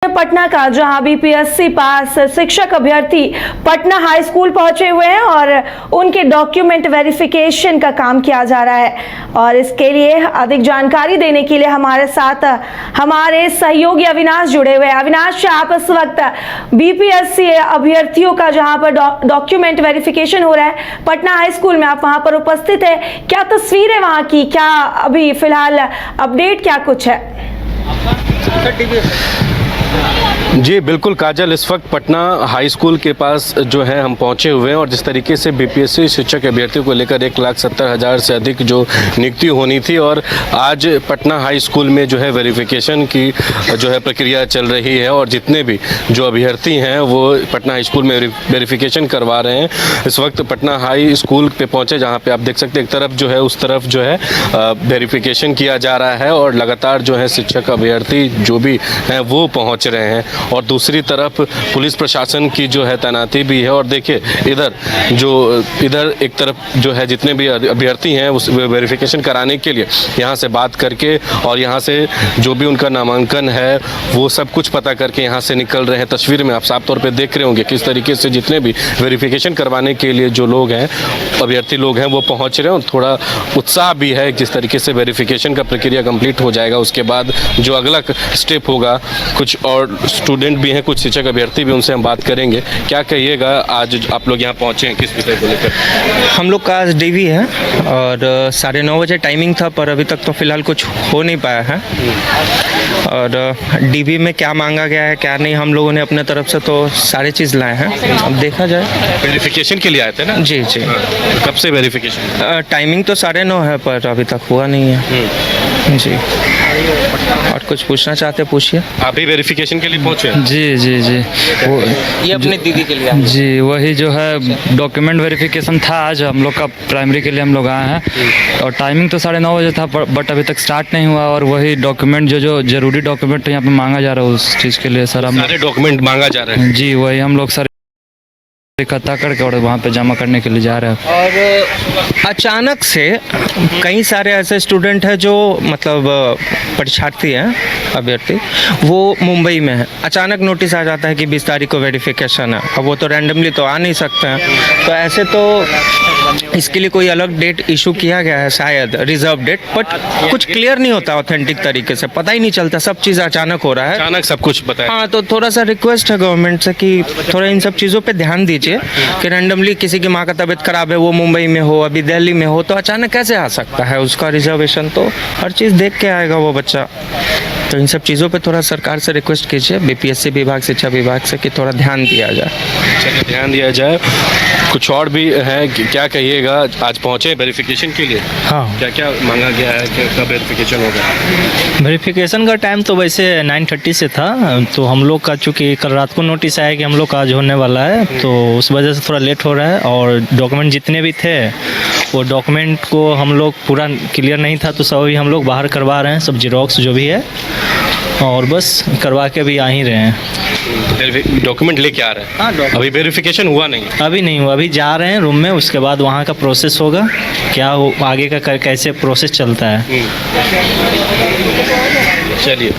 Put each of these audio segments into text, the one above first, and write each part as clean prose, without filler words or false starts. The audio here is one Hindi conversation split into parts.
पटना का जहां बीपीएससी पास शिक्षक अभ्यर्थी पटना हाई स्कूल पहुंचे हुए हैं और उनके डॉक्यूमेंट वेरिफिकेशन का काम किया जा रहा है। और इसके लिए अधिक जानकारी देने के लिए हमारे साथ हमारे सहयोगी अविनाश जुड़े हुए हैं। अविनाश, आप इस वक्त बीपीएससी अभ्यर्थियों का जहां पर डॉक्यूमेंट वेरिफिकेशन हो रहा है पटना हाई स्कूल में, आप वहां पर उपस्थित है। क्या तस्वीर है वहां की, क्या अभी फिलहाल अपडेट क्या कुछ है? जी बिल्कुल काजल, इस वक्त पटना हाई स्कूल के पास जो है हम पहुंचे हुए हैं और जिस तरीके से बीपीएससी शिक्षक अभ्यर्थियों को लेकर 1,70,000 से अधिक जो नियुक्ति होनी थी और आज पटना हाई स्कूल में जो है वेरिफिकेशन की जो है प्रक्रिया चल रही है और जितने भी जो अभ्यर्थी हैं वो पटना हाई स्कूल में वेरिफिकेशन करवा रहे हैं। इस वक्त पटना हाई स्कूल पे पहुँचे जहाँ पे आप देख सकते हैं एक तरफ जो है उस तरफ जो है वेरिफिकेशन किया जा रहा है और लगातार जो है शिक्षक अभ्यर्थी जो भी हैं वो पहुँच रहे हैं और दूसरी तरफ पुलिस प्रशासन की जो है तैनाती भी है। और देखिए इधर एक तरफ जो है जितने भी अभ्यर्थी हैं उस वेरिफिकेशन कराने के लिए यहाँ से बात करके और यहाँ से जो भी उनका नामांकन है वो सब कुछ पता करके यहाँ से निकल रहे हैं। तस्वीर में आप साफ तौर पे देख रहे होंगे किस तरीके से जितने भी वेरिफिकेशन करवाने के लिए जो लोग हैं अभ्यर्थी लोग हैं वो पहुँच रहे हैं और थोड़ा उत्साह भी है जिस तरीके से वेरिफिकेशन का प्रक्रिया कंप्लीट हो जाएगा। उसके बाद जो अगला स्टेप होगा, कुछ और स्टूडेंट भी हैं, कुछ शिक्षक अभ्यर्थी भी, उनसे हम बात करेंगे। क्या कहिएगा, आज आप लोग यहाँ पहुँचे हैं किस विषय को लेकर? हम लोग का आज डीवी है और 9:30 बजे टाइमिंग था पर अभी तक तो फिलहाल कुछ हो नहीं पाया है। और डीवी में क्या मांगा गया है क्या नहीं, हम लोगों ने अपने तरफ से तो सारी चीज़ लाए हैं, अब देखा जाए। वेरिफिकेशन के लिए आए थे ना? जी जी। कब से वेरिफिकेशन? टाइमिंग तो 9:30 है पर अभी तक हुआ नहीं है। जी, और कुछ पूछना चाहते पूछिए। आप भी वेरिफिकेशन के लिए पहुँचे? जी जी जी, वो ये अपने दीदी के लिए जी वही जो है डॉक्यूमेंट वेरिफिकेशन था आज हम लोग का, प्राइमरी के लिए हम लोग आए हैं और टाइमिंग तो 9:30 बजे था बट अभी तक स्टार्ट नहीं हुआ। और वही डॉक्यूमेंट जो जरूरी डॉक्यूमेंट यहाँ पे मांगा जा रहा है उस चीज़ के लिए सर हम सारे डॉक्यूमेंट मांगा जा रहे हैं? जी वही हम लोग सर इकट्ठा करके और वहाँ पे जमा करने के लिए जा रहे हैं। और अचानक से कई सारे ऐसे स्टूडेंट हैं जो मतलब परीक्षार्थी हैं, अभ्यर्थी, वो मुंबई में है। अचानक नोटिस आ जाता है कि 20 तारीख को वेरिफिकेशन है। अब वो तो रैंडमली तो आ नहीं सकते हैं, तो ऐसे तो इसके लिए कोई अलग डेट इशू किया गया है शायद, रिजर्व डेट, बट कुछ क्लियर नहीं होता ऑथेंटिक तरीके से, पता ही नहीं चलता, सब चीज़ अचानक हो रहा है। अचानक सब कुछ पता है। हाँ, तो थोड़ा सा रिक्वेस्ट है गवर्नमेंट से कि थोड़ा इन सब चीज़ों पे ध्यान दीजिए कि रैंडमली किसी की माँ का तबीयत खराब है, वो मुंबई में हो, अभी दिल्ली में हो, तो अचानक कैसे आ सकता है उसका रिजर्वेशन। तो हर चीज़ देख के आएगा वो बच्चा। तो इन सब चीज़ों पे थोड़ा सरकार से रिक्वेस्ट कीजिए, बीपीएससी विभाग, शिक्षा विभाग से, कि थोड़ा ध्यान दिया जाए। चलिए ध्यान दिया जाए। कुछ और भी है, क्या कहिएगा, आज पहुँचे वेरिफिकेशन के लिए? हाँ, क्या क्या मांगा गया है, कब वेरिफिकेशन होगा? वेरिफिकेशन का टाइम तो वैसे 9:30 से था, तो हम लोग का चूँकि कल रात को नोटिस आया कि हम लोग का आज होने वाला है, तो उस वजह से थोड़ा लेट हो रहा है। और डॉक्यूमेंट जितने भी थे वो डॉक्यूमेंट को हम लोग पूरा क्लियर नहीं था तो सब अभी हम लोग बाहर करवा रहे हैं, सब जीरोक्स जो भी है, और बस करवा के अभी आ ही रहे हैं। डॉक्यूमेंट लेके आ रहे हैं? हाँ, अभी वेरिफिकेशन हुआ नहीं? अभी नहीं हुआ, अभी जा रहे हैं रूम में, उसके बाद वहाँ का प्रोसेस होगा, क्या हो आगे का कैसे प्रोसेस चलता है। चलिए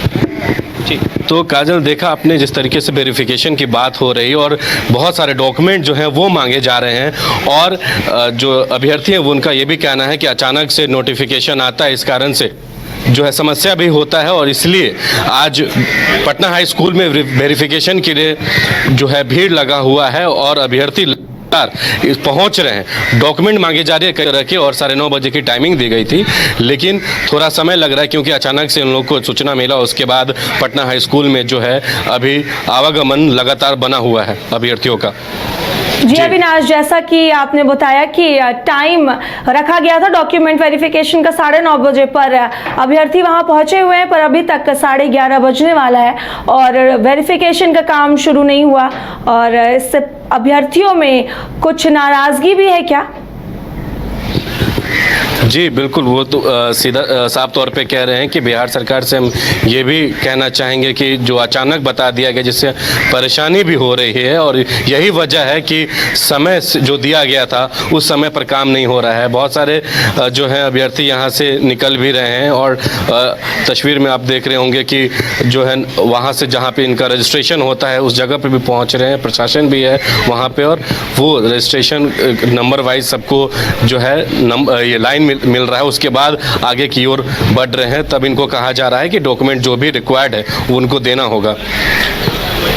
ठीक। तो काजल, देखा आपने जिस तरीके से वेरिफिकेशन की बात हो रही है और बहुत सारे डॉक्यूमेंट जो हैं वो मांगे जा रहे हैं और जो अभ्यर्थी हैं वो उनका ये भी कहना है कि अचानक से नोटिफिकेशन आता है, इस कारण से जो है समस्या भी होता है और इसलिए आज पटना हाई स्कूल में वेरिफिकेशन के लिए जो है भीड़ लगा हुआ है और अभ्यर्थी पहुंच रहे हैं। डॉक्यूमेंट मांगे जा रहे रखे और 9:30 बजे की टाइमिंग दी गई थी, लेकिन थोड़ा समय लग रहा है क्योंकि अचानक से उन लोग को सूचना मिला। उसके बाद पटना हाई स्कूल में जो है अभी आवागमन लगातार बना हुआ है अभ्यर्थियों का। जी अविनाश, जैसा कि आपने बताया कि टाइम रखा गया था डॉक्यूमेंट वेरिफिकेशन का 9:30 बजे, पर अभ्यर्थी वहां पहुंचे हुए हैं पर अभी तक 11:30 बजने वाला है और वेरिफिकेशन का काम शुरू नहीं हुआ। और इससे अभ्यर्थियों में कुछ नाराजगी भी है क्या? जी बिल्कुल, वो तो सीधा साफ तौर पे कह रहे हैं कि बिहार सरकार से हम ये भी कहना चाहेंगे कि जो अचानक बता दिया गया जिससे परेशानी भी हो रही है, और यही वजह है कि समय जो दिया गया था उस समय पर काम नहीं हो रहा है। बहुत सारे जो हैं अभ्यर्थी यहाँ से निकल भी रहे हैं, और तस्वीर में आप देख रहे होंगे कि जो है वहाँ से जहाँ पे इनका रजिस्ट्रेशन होता है उस जगह पे भी पहुँच रहे हैं, प्रशासन भी है वहाँ पे, और वो रजिस्ट्रेशन नंबर वाइज सबको जो है ये लाइन मिल रहा है, उसके बाद आगे की ओर बढ़ रहे हैं। तब इनको कहा जा रहा है कि डॉक्यूमेंट जो भी रिक्वायर्ड है वो उनको देना होगा।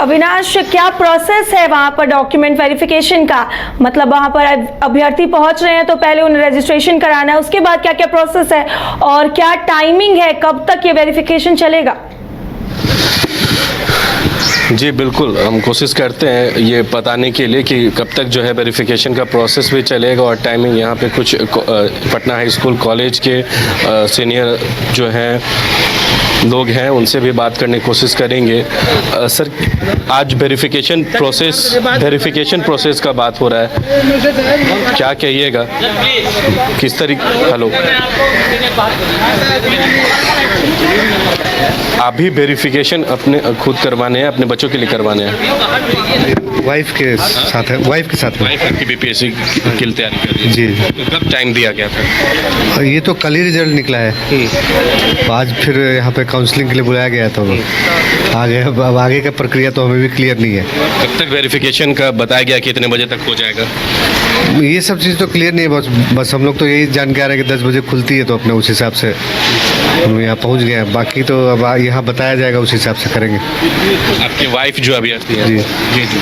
अविनाश, क्या प्रोसेस है वहाँ पर डॉक्यूमेंट वेरिफिकेशन का? मतलब वहाँ पर अभ्यर्थी पहुँच रहे हैं तो पहले उन्हें रजिस्ट्रेशन कराना है, उसके बाद क्या क्या प्रोसेस है और क्या टाइमिंग है, कब तक ये वेरिफिकेशन चलेगा? जी बिल्कुल, हम कोशिश करते हैं ये बताने के लिए कि कब तक जो है वेरिफिकेशन का प्रोसेस भी चलेगा और टाइमिंग। यहाँ पे कुछ पटना हाई स्कूल कॉलेज के सीनियर जो हैं लोग हैं उनसे भी बात करने की कोशिश करेंगे। सर, आज वेरिफिकेशन प्रोसेस का बात हो रहा है, क्या कहिएगा, किस तरीके? हेलो, आप भी वेरिफिकेशन अपने खुद करवाने हैं, अपने बच्चों के लिए करवाने हैं? वाइफ के साथ है, वाइफ के साथ में। वाइफ आपकी बीपीएससी की तैयारी कर रही है? जी। तो कब टाइम दिया गया था? ये तो कल ही रिजल्ट निकला है, आज फिर यहाँ पे काउंसलिंग के लिए बुलाया गया था। अब आगे का प्रक्रिया तो हमें भी क्लियर नहीं है। कब तक वेरिफिकेशन का बताया गया कि इतने बजे तक हो जाएगा? ये सब चीज़ तो क्लियर नहीं है, बस हम लोग तो यही जान के आ रहे हैं कि 10 बजे खुलती है, तो अपने उस हिसाब से हम यहाँ पहुँच गए हैं। बाकी तो अब यहाँ बताया जाएगा, उस हिसाब से करेंगे। आपकी वाइफ जो अभ्यर्थी है? जी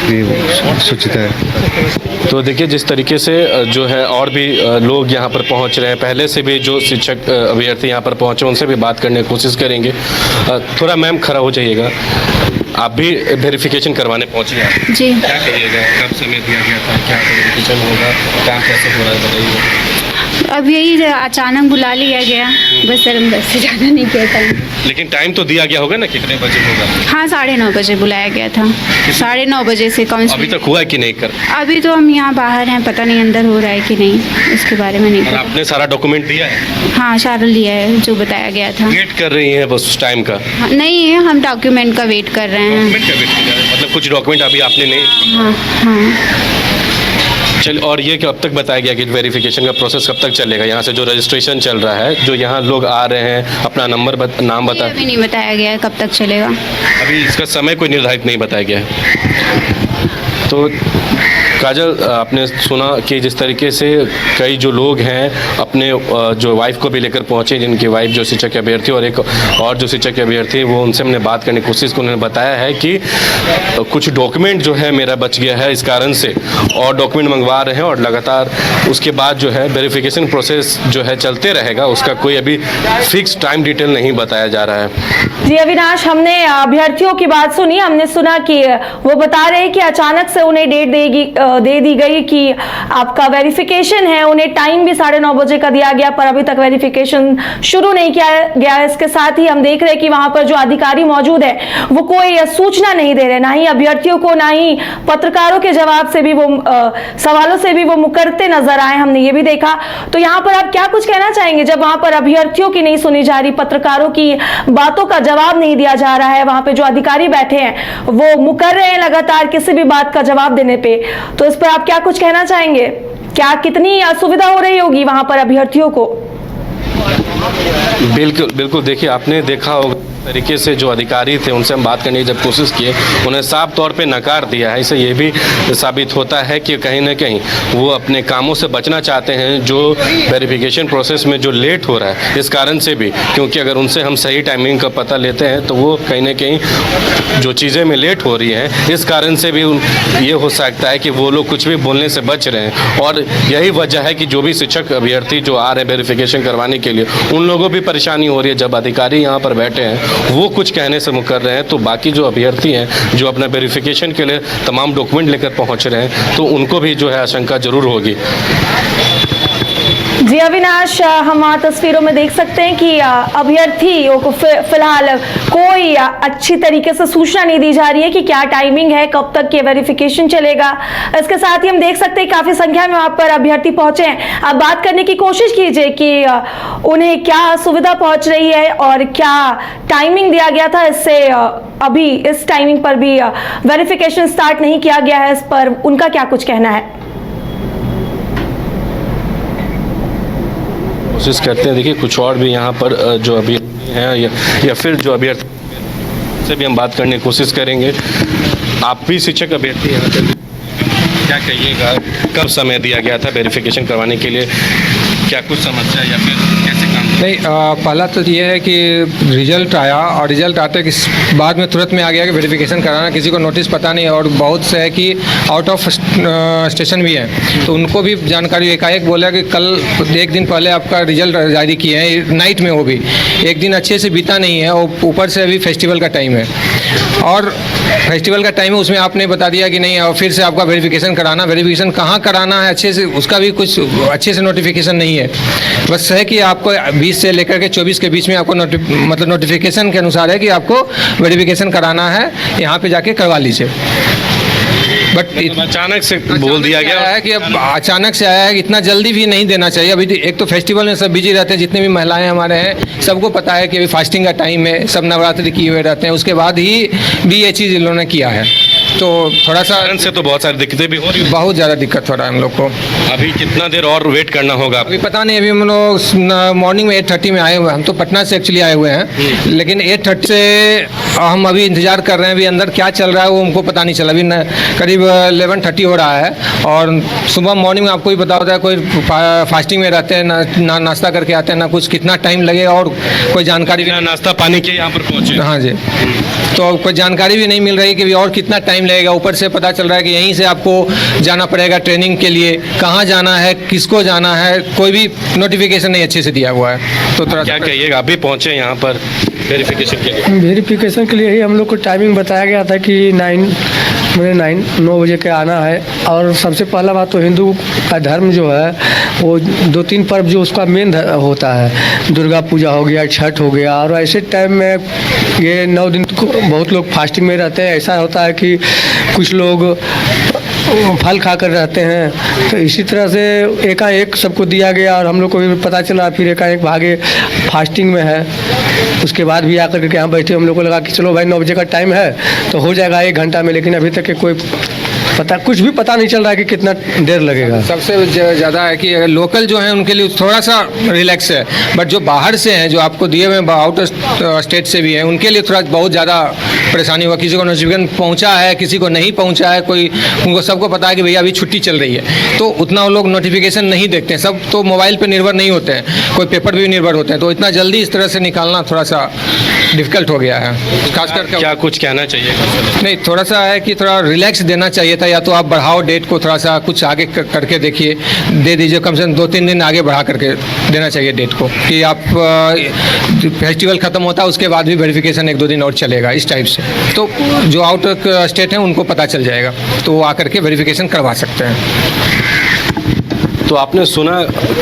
जी, सुचिता है। तो देखिए, जिस तरीके से जो है और भी लोग यहाँ पर पहुँच रहे हैं, पहले से भी जो शिक्षक अभ्यर्थी यहाँ पर पहुँचे उनसे भी बात करने की कोशिश करेंगे। थोड़ा मैम खड़ा हो जाइएगा, आप भी वेरिफिकेशन करवाने पहुँचे हैं? जी। क्या कहिएगा, कब समय दिया गया था, क्या वेरिफिकेशन होगा, काम कैसे हो रहा है, बताइए। अब यही अचानक बुला लिया गया, बस सर बस से ज़्यादा नहीं किया टाइम। लेकिन टाइम तो दिया गया होगा ना, कितने बजे होगा? हाँ, 9:30 बजे बुलाया गया था, 9:30 बजे से अभी काउंसलिंग। तक हुआ है कि नहीं कर? अभी तो हम यहाँ बाहर हैं, पता नहीं अंदर हो रहा है कि नहीं, इसके बारे में नहीं और पता। आपने सारा डॉक्यूमेंट दिया है? हाँ, सारा लिया है जो बताया गया था। वेट कर रही हैं बस उस टाइम का? हाँ, नहीं है, हम डॉक्यूमेंट का वेट कर रहे हैं। डॉक्यूमेंट का वेट कर रहे हैं, मतलब कुछ डॉक्यूमेंट अभी आपने नहीं? हाँ हाँ। चल, और ये कब तक बताया गया कि वेरिफिकेशन का प्रोसेस कब तक चलेगा? यहाँ से जो रजिस्ट्रेशन चल रहा है, जो यहाँ लोग आ रहे हैं, अपना नाम बता। अभी नहीं बताया गया है कब तक चलेगा। अभी इसका समय कोई निर्धारित नहीं बताया गया है। तो काजल, आपने सुना कि जिस तरीके से कई जो लोग हैं अपने जो वाइफ को भी लेकर पहुंचे, जिनकी वाइफ जो शिक्षक अभ्यर्थी और एक और जो शिक्षक अभ्यर्थी, वो उनसे हमने बात करने की कोशिश की। उन्होंने बताया है कि कुछ डॉक्यूमेंट जो है मेरा बच गया है, इस कारण से और डॉक्यूमेंट मंगवा रहे हैं, और लगातार उसके बाद जो है वेरिफिकेशन प्रोसेस जो है चलते रहेगा। उसका कोई अभी फिक्स टाइम डिटेल नहीं बताया जा रहा है। जी अविनाश, हमने अभ्यर्थियों की बात सुनी, हमने सुना कि वो बता रहे हैं कि अचानक से उन्हें डेट दे दी गई कि आपका वेरिफिकेशन है। उन्हें टाइम भी 9:30 बजे का दिया गया, पर अभी तक वेरिफिकेशन शुरू नहीं किया गया। इसके साथ ही हम देख रहे हैं कि वहां पर जो अधिकारी मौजूद है वो कोई सूचना नहीं दे रहे, ना ही अभ्यर्थियों को, ना ही पत्रकारों के जवाब से भी वो सवालों से भी वो मुकरते नजर आए, हमने ये भी देखा। तो यहाँ पर आप क्या कुछ कहना चाहेंगे जब वहां पर अभ्यर्थियों की नहीं सुनी जा रही, पत्रकारों की बातों का जवाब नहीं दिया जा रहा है, वहां पे जो अधिकारी बैठे हैं वो मुकर रहे हैं लगातार किसी भी बात का जवाब देने पे, तो इस पर आप क्या कुछ कहना चाहेंगे? क्या कितनी असुविधा हो रही होगी वहां पर अभ्यर्थियों को? बिल्कुल, देखिए, आपने देखा होगा तरीके से जो अधिकारी थे उनसे हम बात करने की जब कोशिश किए, उन्हें साफ तौर पे नकार दिया है। इससे ये भी साबित होता है कि कहीं ना कहीं वो अपने कामों से बचना चाहते हैं, जो वेरिफिकेशन प्रोसेस में जो लेट हो रहा है इस कारण से भी, क्योंकि अगर उनसे हम सही टाइमिंग का पता लेते हैं तो वो कहीं ना कहीं जो चीज़ें में लेट हो रही हैं, इस कारण से भी ये हो सकता है कि वो लोग कुछ भी बोलने से बच रहे हैं। और यही वजह है कि जो भी शिक्षक अभ्यर्थी जो आ रहे हैं वेरिफिकेशन करवाने के लिए, उन लोगों भी परेशानी हो रही है। जब अधिकारी यहाँ पर बैठे हैं वो कुछ कहने से मुकर रहे हैं, तो बाकी जो अभ्यर्थी हैं जो अपना वेरिफिकेशन के लिए तमाम डॉक्यूमेंट लेकर पहुंच रहे हैं, तो उनको भी जो है आशंका जरूर होगी। जी अविनाश, हम तस्वीरों में देख सकते हैं कि अभ्यर्थियों को फिलहाल कोई अच्छी तरीके से सूचना नहीं दी जा रही है कि क्या टाइमिंग है, कब तक ये वेरिफिकेशन चलेगा। इसके साथ ही हम देख सकते हैं काफी संख्या में वहां पर अभ्यर्थी पहुंचे हैं। आप बात करने की कोशिश कीजिए कि उन्हें क्या सुविधा पहुंच रही है और क्या टाइमिंग दिया गया था, इससे अभी इस टाइमिंग पर भी वेरिफिकेशन स्टार्ट नहीं किया गया है, इस पर उनका क्या कुछ कहना है। कोशिश करते हैं, देखिए कुछ और भी यहाँ पर जो अभी हैं या फिर जो अभ्यर्थी से भी हम बात करने की कोशिश करेंगे। आप भी शिक्षक अभ्यर्थी यहाँ पर, क्या कहिएगा, कब समय दिया गया था वेरिफिकेशन करवाने के लिए, क्या कुछ समस्या या फिर कैसे काम? नहीं, पहला तो ये है कि रिजल्ट आया और रिजल्ट आते के बाद में तुरंत में आ गया कि वेरिफिकेशन कराना, किसी को नोटिस पता नहीं, और बहुत से है कि आउट ऑफ स्टेशन भी है तो उनको भी जानकारी एकाएक बोला कि कल एक दिन पहले आपका रिजल्ट जारी किए हैं, नाइट में वो भी एक दिन अच्छे से बीता नहीं है और ऊपर से अभी फेस्टिवल का टाइम है और फेस्टिवल का टाइम है, उसमें आपने बता दिया कि नहीं और फिर से आपका वेरिफिकेशन कराना। वेरिफिकेशन कहाँ कराना है अच्छे से, उसका भी कुछ अच्छे से नोटिफिकेशन नहीं है। बस है कि आपको 20 से लेकर के 24 के बीच में आपको मतलब नोटिफिकेशन के अनुसार है कि आपको वेरिफिकेशन कराना है, यहाँ पे जाके करवा लीजिए। बट अचानक से बोल दिया गया है कि अब अचानक से आया है कि इतना जल्दी भी नहीं देना चाहिए। अभी एक तो फेस्टिवल में सब बिजी रहते हैं, जितने भी महिलाएं हमारे हैं सबको पता है कि अभी फास्टिंग का टाइम है, सब नवरात्रि किए हुए रहते हैं, उसके बाद ही भी ये चीज़ इन्होंने किया है तो थोड़ा सा से तो बहुत सारी दिक्कतें भी हो रही हैं। बहुत ज़्यादा दिक्कत हो रहा है हम लोग को। अभी कितना देर और वेट करना होगा? अभी पता नहीं, अभी हम लोग मॉर्निंग में 8:30 में आए हुए हैं, हम तो पटना से एक्चुअली आए हुए हैं, लेकिन 8:30 से हम अभी इंतज़ार कर रहे हैं। अभी अंदर क्या चल रहा है वो हमको पता नहीं चला। अभी करीब 11:30 हो रहा है और सुबह मॉर्निंग में आपको भी पता होता है, कोई फास्टिंग में रहते हैं ना नाश्ता करके आते हैं ना कुछ, कितना टाइम लगेगा और कोई जानकारी भी नाश्ता पानी के यहाँ पर पहुँचे। हाँ जी, तो कोई जानकारी भी नहीं मिल रही कि और कितना टाइम लगेगा। ऊपर से पता चल रहा है कि यहीं से आपको जाना पड़ेगा ट्रेनिंग के लिए, कहाँ जाना है, किसको जाना है, कोई भी नोटिफिकेशन नहीं अच्छे से दिया हुआ है। तो थोड़ा क्या कहिएगा, अभी पहुँचे यहाँ पर वेरिफिकेशन के लिए? वेरिफिकेशन के लिए ही हम लोग को टाइमिंग बताया गया था कि 9 बजे के आना है। और सबसे पहला बात तो हिंदू का धर्म जो है वो 2-3 पर्व जो उसका मेन होता है, दुर्गा पूजा हो गया, छठ हो गया, और ऐसे टाइम में ये 9 दिन बहुत लोग फास्टिंग में रहते हैं। ऐसा होता है कि कुछ लोग फल खा कर रहते हैं, तो इसी तरह से एकाएक सबको दिया गया और हम लोग को भी पता चला, फिर एकाएक भागे फास्टिंग में है। उसके बाद भी आकर के यहाँ बैठे, हम लोग को लगा कि चलो भाई 9 बजे का टाइम है तो हो जाएगा 1 घंटा में, लेकिन अभी तक के कोई कुछ भी पता नहीं चल रहा है कि कितना देर लगेगा। सबसे ज़्यादा है कि लोकल जो है उनके लिए थोड़ा सा रिलैक्स है, बट जो बाहर से हैं, जो आपको दिए हुए आउट स्टेट से भी हैं, उनके लिए थोड़ा बहुत ज़्यादा परेशानी हुआ। किसी को नोटिफिकेशन पहुंचा है, किसी को नहीं पहुंचा है, कोई उनको सबको पता है कि भैया अभी छुट्टी चल रही है, तो उतना वो लोग नोटिफिकेशन नहीं देखते हैं। सब तो मोबाइल पर निर्भर नहीं होते हैं, कोई पेपर भी निर्भर होते हैं, तो इतना जल्दी इस तरह से निकालना थोड़ा सा डिफ़िकल्ट हो गया है। खासकर क्या कुछ कहना चाहिए? नहीं, थोड़ा सा है कि थोड़ा रिलैक्स देना चाहिए था, या तो आप बढ़ाओ डेट को, थोड़ा सा कुछ आगे करके देखिए, दे दीजिए, कम से कम 2-3 दिन आगे बढ़ा करके देना चाहिए डेट को, कि आप फेस्टिवल ख़त्म होता है उसके बाद भी वेरिफिकेशन 1-2 दिन और चलेगा, इस टाइप से। तो जो आउट स्टेट हैं उनको पता चल जाएगा, तो वो आकर के वेरिफिकेशन करवा सकते हैं। तो आपने सुना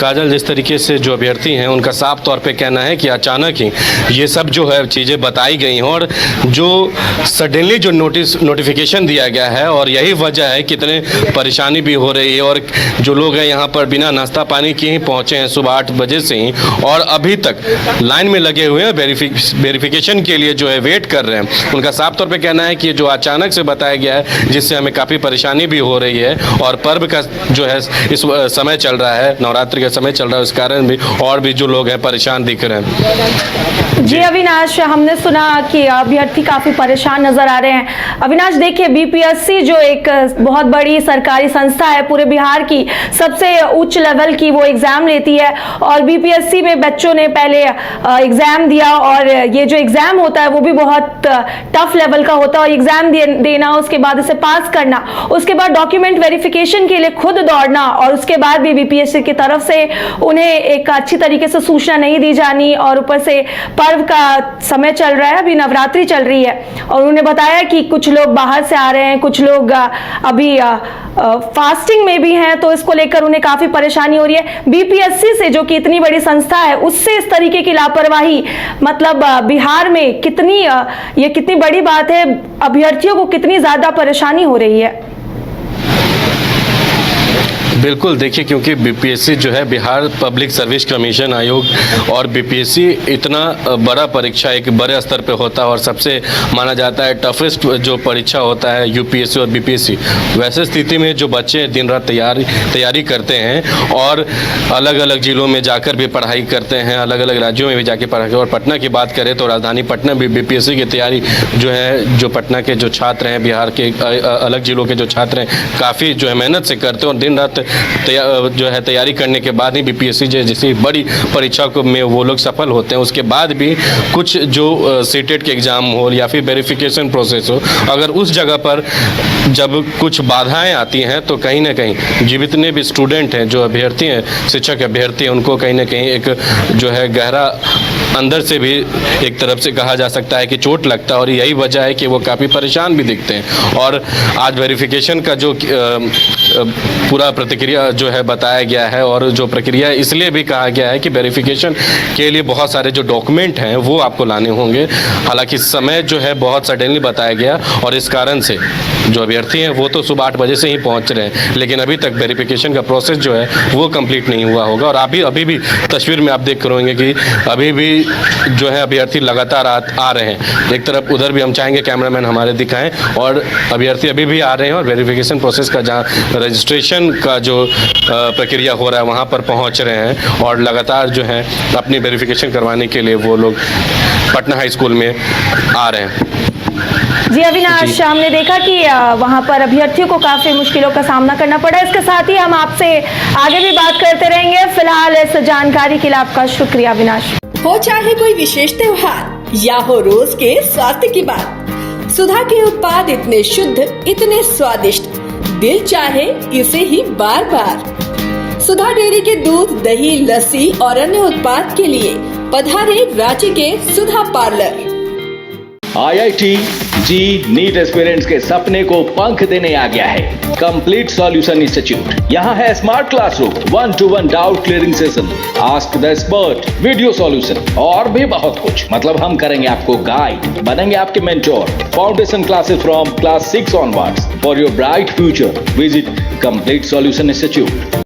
काजल, जिस तरीके से जो अभ्यर्थी हैं उनका साफ तौर पे कहना है कि अचानक ही ये सब जो है चीज़ें बताई गई हैं और जो सडनली जो नोटिफिकेशन दिया गया है, और यही वजह है कि इतने परेशानी भी हो रही है। और जो लोग हैं यहाँ पर बिना नाश्ता पानी के ही पहुँचे हैं सुबह 8 बजे से ही, और अभी तक लाइन में लगे हुए हैं, वेरिफिकेशन के लिए जो है वेट कर रहे हैं। उनका साफ तौर पर कहना है कि जो अचानक से बताया गया है जिससे हमें काफ़ी परेशानी भी हो रही है, और पर्व का जो है इस समय चल रहा है, नवरात्रि का समय चल रहा है, उस कारण भी और भी जो लोग हैं परेशान दिख रहे हैं। जी अविनाश, हमने सुना कि अभ्यर्थी काफी परेशान नजर आ रहे हैं। अविनाश देखिए, बीपीएससी जो एक बहुत बड़ी सरकारी संस्था है, पूरे बिहार की सबसे उच्च लेवल की वो एग्जाम लेती है, और बीपीएससी में बच्चों ने पहले एग्जाम दिया, और ये जो एग्जाम होता है वो भी बहुत टफ लेवल का होता है, और एग्जाम देना, उसके बाद इसे पास करना, उसके बाद डॉक्यूमेंट वेरिफिकेशन के लिए खुद दौड़ना, और उसके बाद भी भी बीपीएससी की तरफ से उन्हें एक अच्छी तरीके से सूचना नहीं दी जानी, और ऊपर से पर्व का समय चल रहा है, अभी नवरात्रि चल रही है, और उन्होंने बताया कि कुछ लोग बाहर से आ रहे हैं, कुछ लोग अभी फास्टिंग में भी हैं, तो इसको लेकर उन्हें काफी परेशानी हो रही है। बीपीएससी से, जो कि इतनी बड़ी संस्था है, उससे इस तरीके की लापरवाही मतलब बिहार में कितनी बड़ी बात है, अभ्यर्थियों को कितनी ज्यादा परेशानी हो रही है। बिल्कुल, देखिए, क्योंकि बीपीएससी जो है बिहार पब्लिक सर्विस कमीशन आयोग, और बीपीएससी इतना बड़ा परीक्षा एक बड़े स्तर पे होता है और सबसे माना जाता है टफेस्ट जो परीक्षा होता है यूपीएससी और बीपीएससी। वैसे स्थिति में जो बच्चे दिन रात तैयारी करते हैं और अलग अलग जिलों में जाकर भी पढ़ाई करते हैं, अलग अलग राज्यों में भी जाके पढ़ाई, और पटना की बात करें तो राजधानी पटना भी बीपीएससी की तैयारी जो है, जो पटना के जो छात्र हैं, बिहार के अलग जिलों के जो छात्र हैं, काफ़ी जो है मेहनत से करते हैं और दिन रात जो है तैयारी करने के बाद ही बीपीएससी जैसी बड़ी परीक्षा को में वो लोग सफल होते हैं। उसके बाद भी कुछ जो सीटेट के एग्ज़ाम हो या फिर वेरिफिकेशन प्रोसेस हो, अगर उस जगह पर जब कुछ बाधाएं आती हैं तो कहीं ना कहीं जितने भी स्टूडेंट हैं, जो अभ्यर्थी हैं, शिक्षक अभ्यर्थी हैं, उनको कहीं ना कहीं एक जो है गहरा अंदर से भी एक तरफ से कहा जा सकता है कि चोट लगता है, और यही वजह है कि वो काफ़ी परेशान भी दिखते हैं। और आज वेरिफिकेशन का जो पूरा प्रतिक्रिया जो है बताया गया है, और जो प्रक्रिया इसलिए भी कहा गया है कि वेरिफिकेशन के लिए बहुत सारे जो डॉक्यूमेंट हैं वो आपको लाने होंगे। हालांकि समय जो है बहुत सडनली बताया गया, और इस कारण से जो अभ्यर्थी हैं वो तो सुबह 8 बजे से ही पहुंच रहे हैं, लेकिन अभी तक वेरिफिकेशन का प्रोसेस जो है वो कंप्लीट नहीं हुआ होगा। और अभी भी तस्वीर में आप देख कर होंगे कि अभी भी जो है अभ्यर्थी लगातार आ रहे हैं। एक तरफ उधर भी हम चाहेंगे कैमरामैन हमारे दिखाएं, और अभ्यर्थी अभी भी आ रहे हैं, और वेरिफिकेशन प्रोसेस का जहाँ रजिस्ट्रेशन का जो प्रक्रिया हो रहा है वहाँ पर पहुँच रहे हैं, और लगातार जो है अपनी वेरिफिकेशन करवाने के लिए वो लोग पटना हाई स्कूल में आ रहे हैं। जी अविनाश, हमने देखा कि वहां पर अभ्यर्थियों को काफी मुश्किलों का सामना करना पड़ा। इसके साथ ही हम आपसे आगे भी बात करते रहेंगे। फिलहाल इस जानकारी के लिए आपका शुक्रिया अविनाश। हो चाहे कोई विशेष त्योहार या हो रोज के स्वास्थ्य की बात, सुधा के उत्पाद इतने शुद्ध, इतने स्वादिष्ट, दिल चाहे इसे ही बार बार। सुधा डेयरी के दूध, दही, लस्सी और अन्य उत्पाद के लिए पधारे रांची के सुधा पार्लर। IIT जी नीट एस्पिरेंट्स के सपने को पंख देने आ गया है कंप्लीट सॉल्यूशन इंस्टीट्यूट। यहाँ है smart classroom, 1-to-1 doubt clearing session, ask the expert, video solution और भी बहुत कुछ। मतलब हम करेंगे आपको गाइड, बनेंगे आपके mentor. Foundation classes from class 6 onwards for your bright future. Visit complete solution institute.